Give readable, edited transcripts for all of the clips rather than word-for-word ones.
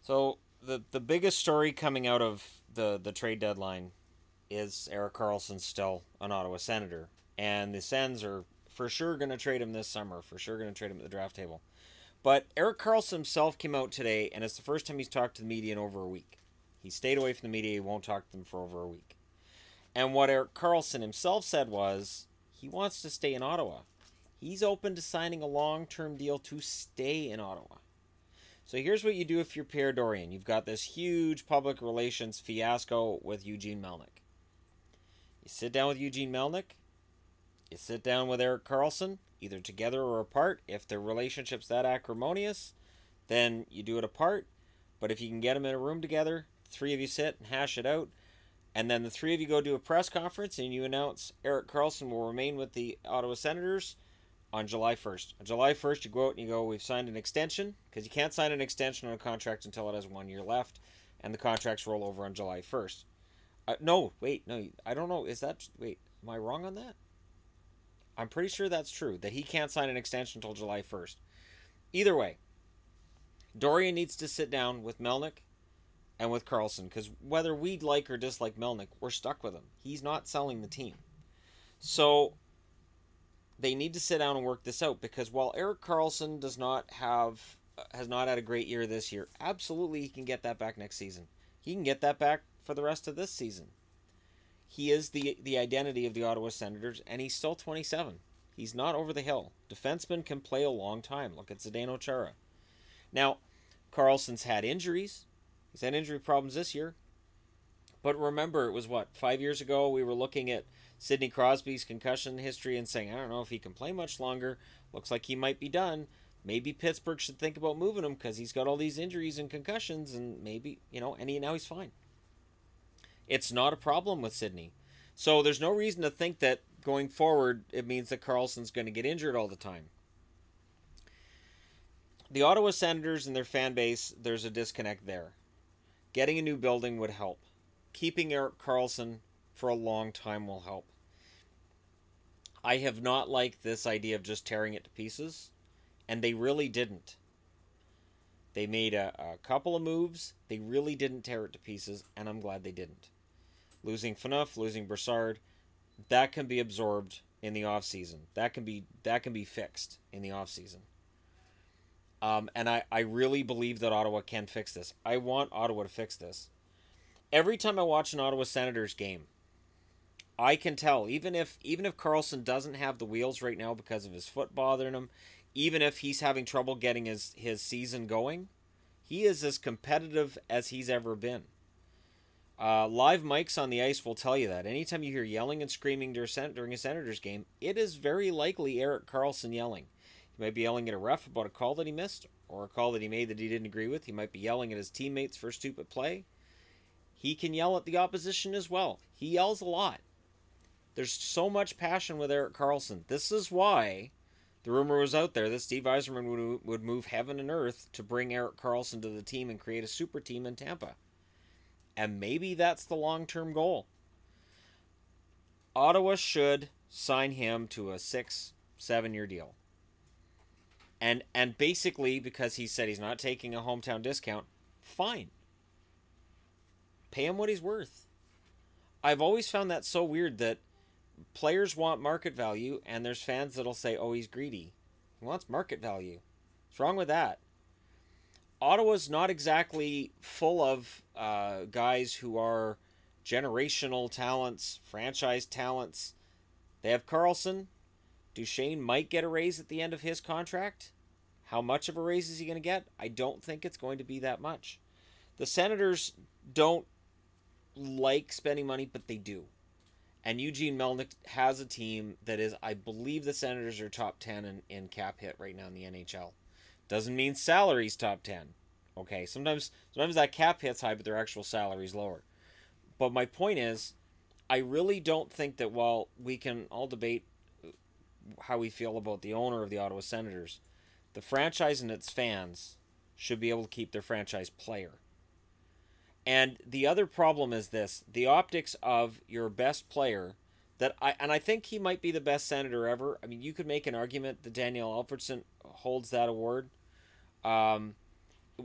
So the biggest story coming out of the trade deadline is Erik Karlsson still an Ottawa Senator, and the Sens are for sure going to trade him this summer. For sure going to trade him at the draft table. But Erik Karlsson himself came out today, and it's the first time he's talked to the media in over a week. He stayed away from the media. He won't talk to them for over a week. And what Erik Karlsson himself said was he wants to stay in Ottawa. He's open to signing a long-term deal to stay in Ottawa. So here's what you do if you're Pierre Dorion. You've got this huge public relations fiasco with Eugene Melnyk. You sit down with Eugene Melnyk. You sit down with Erik Karlsson, either together or apart. If their relationship's that acrimonious, then you do it apart. But if you can get them in a room together, the three of you sit and hash it out, and then the three of you go do a press conference and you announce Erik Karlsson will remain with the Ottawa Senators on July 1st. On July 1st, you go out and you go, we've signed an extension, because you can't sign an extension on a contract until it has 1 year left, and the contracts roll over on July 1st. No, I don't know. Wait, am I wrong on that? I'm pretty sure that's true, that he can't sign an extension until July 1st. Either way, Dorion needs to sit down with Melnyk and with Karlsson, because whether we like or dislike Melnyk, we're stuck with him. He's not selling the team. So they need to sit down and work this out, because while Erik Karlsson has not had a great year this year, absolutely he can get that back next season. He can get that back for the rest of this season. He is the identity of the Ottawa Senators, and he's still 27. He's not over the hill. Defensemen can play a long time. Look at Zdeno Chara. Now, Karlsson's had injuries. He's had injury problems this year. But remember, it was 5 years ago we were looking at Sidney Crosby's concussion history and saying, I don't know if he can play much longer. Looks like he might be done. Maybe Pittsburgh should think about moving him because he's got all these injuries and concussions, and maybe, now he's fine. It's not a problem with Sidney. So there's no reason to think that going forward it means that Karlsson's going to get injured all the time. The Ottawa Senators and their fan base, there's a disconnect there. Getting a new building would help. Keeping Erik Karlsson for a long time will help. I have not liked this idea of just tearing it to pieces, and they really didn't. They made a couple of moves. They really didn't tear it to pieces, and I'm glad they didn't. Losing Phaneuf, losing Brassard, that can be absorbed in the offseason. That can be fixed in the offseason. And I really believe that Ottawa can fix this. I want Ottawa to fix this. Every time I watch an Ottawa Senators game, I can tell, even if Karlsson doesn't have the wheels right now because of his foot bothering him, even if he's having trouble getting his season going, he is as competitive as he's ever been. Live mics on the ice will tell you that. Anytime you hear yelling and screaming during a Senators game, it is very likely Erik Karlsson yelling. He might be yelling at a ref about a call that he missed, or a call that he made that he didn't agree with. He might be yelling at his teammates for a stupid play. He can yell at the opposition as well. He yells a lot. There's so much passion with Erik Karlsson. This is why the rumor was out there that Steve Yzerman would move heaven and earth to bring Erik Karlsson to the team and create a super team in Tampa. And maybe that's the long-term goal. Ottawa should sign him to a 6-7 year deal. And basically, because he said he's not taking a hometown discount, fine. Pay him what he's worth. I've always found that so weird that players want market value, and there's fans that'll say, oh, he's greedy. He wants market value. What's wrong with that? Ottawa's not exactly full of guys who are generational talents, franchise talents. They have Karlsson. Duchesne might get a raise at the end of his contract. How much of a raise is he going to get? I don't think it's going to be that much. The Senators don't like spending money, but they do. And Eugene Melnyk has a team that is, I believe the Senators are top 10 in cap hit right now in the NHL. Doesn't mean salary's top 10. Okay, sometimes that cap hit's high, but their actual salary's lower. But my point is, I really don't think that while we can all debate how we feel about the owner of the Ottawa Senators, the franchise and its fans should be able to keep their franchise player. And the other problem is this, the optics of your best player, I think he might be the best Senator ever. I mean, you could make an argument that Daniel Alfredsson holds that award.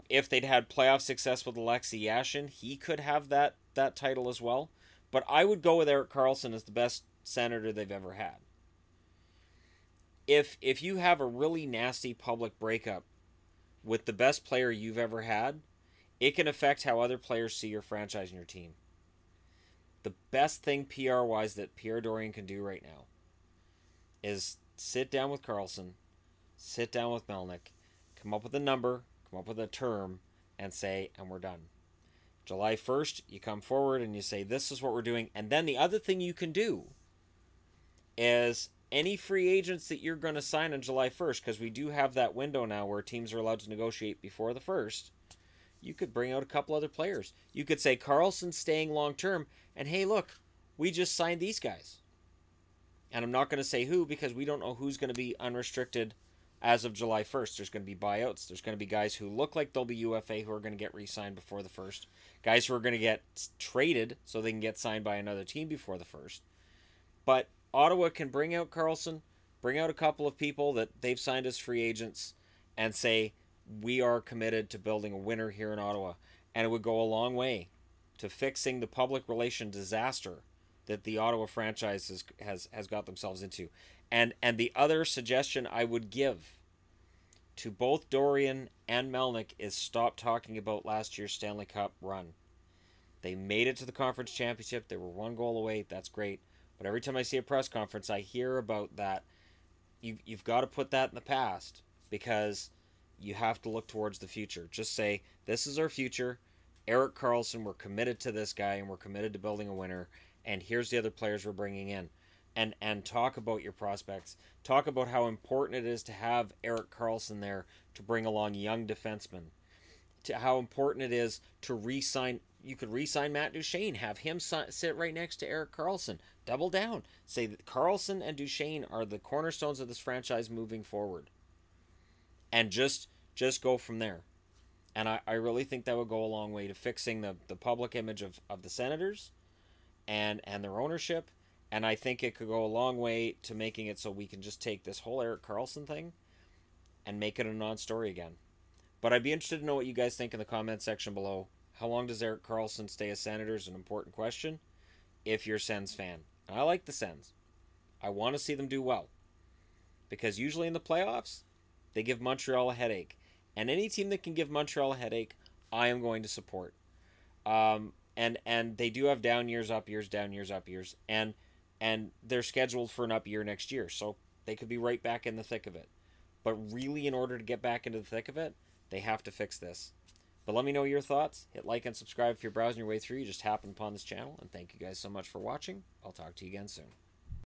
if they'd had playoff success with Alexei Yashin, he could have that title as well. But I would go with Erik Karlsson as the best senator they've ever had. If you have a really nasty public breakup with the best player you've ever had, it can affect how other players see your franchise and your team. The best thing PR-wise that Pierre Dorion can do right now is sit down with Karlsson, sit down with Melnyk, come up with a number, come up with a term, and say, and we're done. July 1st, you come forward and you say, this is what we're doing. And then the other thing you can do is any free agents that you're going to sign on July 1st, because we do have that window now where teams are allowed to negotiate before the 1st, you could bring out a couple other players. You could say Karlsson's staying long-term, and hey, look, we just signed these guys. And I'm not going to say who, because we don't know who's going to be unrestricted as of July 1st. There's going to be buyouts. There's going to be guys who look like they'll be UFA who are going to get re-signed before the 1st. Guys who are going to get traded so they can get signed by another team before the 1st. But Ottawa can bring out Karlsson, bring out a couple of people that they've signed as free agents, and say, we are committed to building a winner here in Ottawa. And it would go a long way to fixing the public relation disaster that the Ottawa franchise has got themselves into. And the other suggestion I would give to both Dorion and Melnyk is stop talking about last year's Stanley Cup run. They made it to the conference championship. They were one goal away. That's great. But every time I see a press conference, I hear about that. You've got to put that in the past, because you have to look towards the future. Just say, this is our future. Erik Karlsson, we're committed to this guy, and we're committed to building a winner. And here's the other players we're bringing in. And talk about your prospects. Talk about how important it is to have Erik Karlsson there to bring along young defensemen. To how important it is to re-sign. You could re-sign Matt Duchene. Have him sit right next to Erik Karlsson. Double down. Say that Karlsson and Duchene are the cornerstones of this franchise moving forward. And just go from there. And I really think that would go a long way to fixing the public image of the Senators and their ownership. And I think it could go a long way to making it so we can just take this whole Erik Karlsson thing and make it a non-story again. But I'd be interested to know what you guys think in the comment section below. How long does Erik Karlsson stay a Senator is an important question if you're a Sens fan. And I like the Sens. I want to see them do well. Because usually in the playoffs, they give Montreal a headache. And any team that can give Montreal a headache, I am going to support. And they do have down years, up years, down years, up years. And they're scheduled for an up year next year. So they could be right back in the thick of it. But really, in order to get back into the thick of it, they have to fix this. But let me know your thoughts. Hit like and subscribe if you're browsing your way through. You just happened upon this channel. And thank you guys so much for watching. I'll talk to you again soon.